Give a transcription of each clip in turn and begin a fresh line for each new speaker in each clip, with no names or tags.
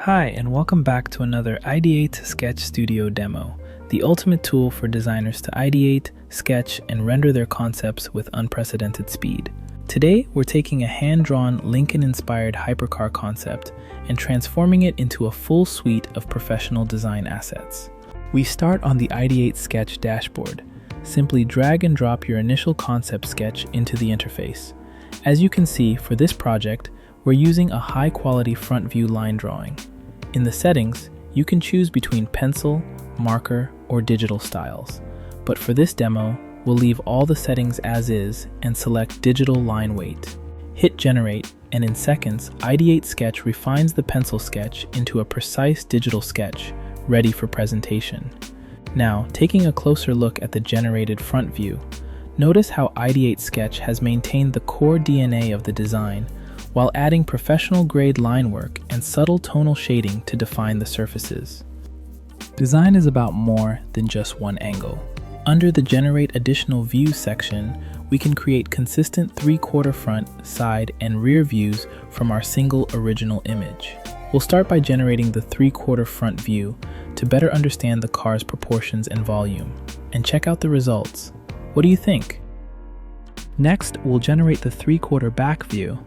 Hi, and welcome back to another ID8 Sketch Studio demo, the ultimate tool for designers to ideate, sketch, and render their concepts with unprecedented speed. Today, we're taking a hand-drawn Lincoln-inspired hypercar concept and transforming it into a full suite of professional design assets. We start on the ID8 Sketch dashboard. Simply drag and drop your initial concept sketch into the interface. As you can see, for this project, we're using a high-quality front view line drawing. In the settings, you can choose between pencil, marker, or digital styles. But for this demo, we'll leave all the settings as is and select digital line weight. Hit generate, and in seconds, ID8 Sketch refines the pencil sketch into a precise digital sketch, ready for presentation. Now, taking a closer look at the generated front view, notice how ID8 Sketch has maintained the core DNA of the design, while adding professional-grade line work and subtle tonal shading to define the surfaces. Design is about more than just one angle. Under the Generate Additional Views section, we can create consistent 3/4 front, side, and rear views from our single original image. We'll start by generating the 3/4 front view to better understand the car's proportions and volume. And check out the results. What do you think? Next, we'll generate the 3/4 back view.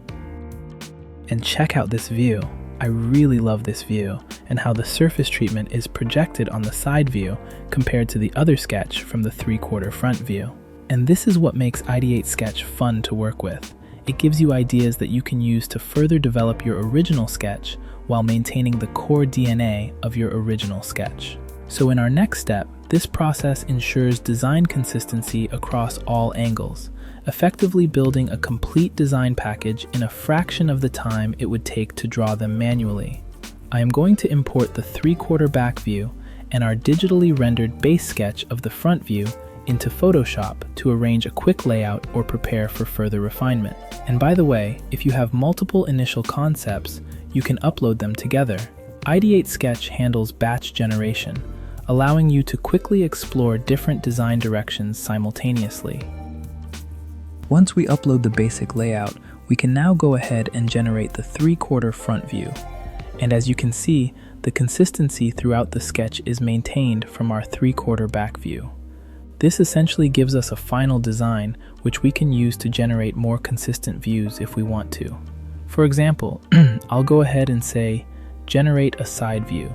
And check out this view. I really love this view and how the surface treatment is projected on the side view compared to the other sketch from the 3/4 front view. And this is what makes ID8 Sketch fun to work with. It gives you ideas that you can use to further develop your original sketch while maintaining the core DNA of your original sketch. So in our next step, this process ensures design consistency across all angles, effectively building a complete design package in a fraction of the time it would take to draw them manually. I am going to import the 3/4 back view and our digitally rendered base sketch of the front view into Photoshop to arrange a quick layout or prepare for further refinement. And by the way, if you have multiple initial concepts, you can upload them together. ID8 Sketch handles batch generation, allowing you to quickly explore different design directions simultaneously. Once we upload the basic layout, we can now go ahead and generate the 3/4 front view. And as you can see, the consistency throughout the sketch is maintained from our 3/4 back view. This essentially gives us a final design which we can use to generate more consistent views if we want to. For example, I'll go ahead and say, generate a side view.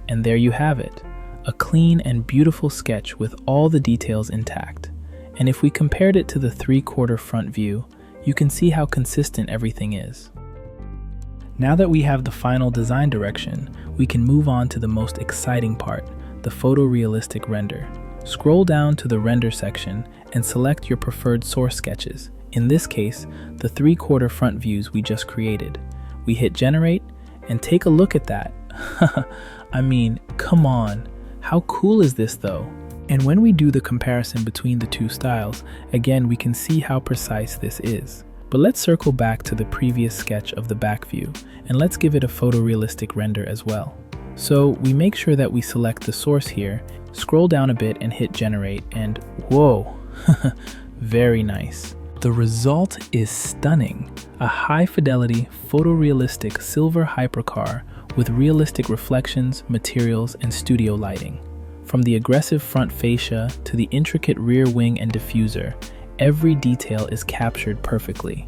And there you have it, a clean and beautiful sketch with all the details intact. And if we compared it to the 3/4 front view, you can see how consistent everything is. Now that we have the final design direction, we can move on to the most exciting part, the photorealistic render. Scroll down to the render section and select your preferred source sketches. In this case, the 3/4 front views we just created. We hit generate and take a look at that. I mean, come on, how cool is this though? And when we do the comparison between the two styles, again we can see how precise this is. But let's circle back to the previous sketch of the back view, and let's give it a photorealistic render as well. So we make sure that we select the source here, scroll down a bit and hit generate, and whoa, very nice. The result is stunning. A high-fidelity, photorealistic silver hypercar with realistic reflections, materials, and studio lighting. From the aggressive front fascia to the intricate rear wing and diffuser, every detail is captured perfectly.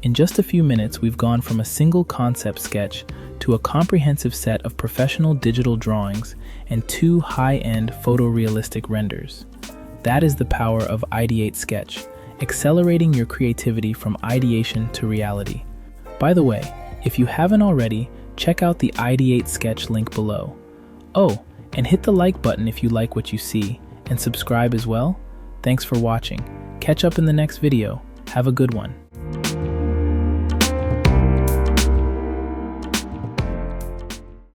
In just a few minutes, we've gone from a single concept sketch to a comprehensive set of professional digital drawings and 2 high-end photorealistic renders. That is the power of ID8 Sketch, accelerating your creativity from ideation to reality. By the way, if you haven't already, check out the ID8 Sketch link below. Oh, and hit the like button if you like what you see, and subscribe as well. Thanks for watching. Catch up in the next video. Have a good one.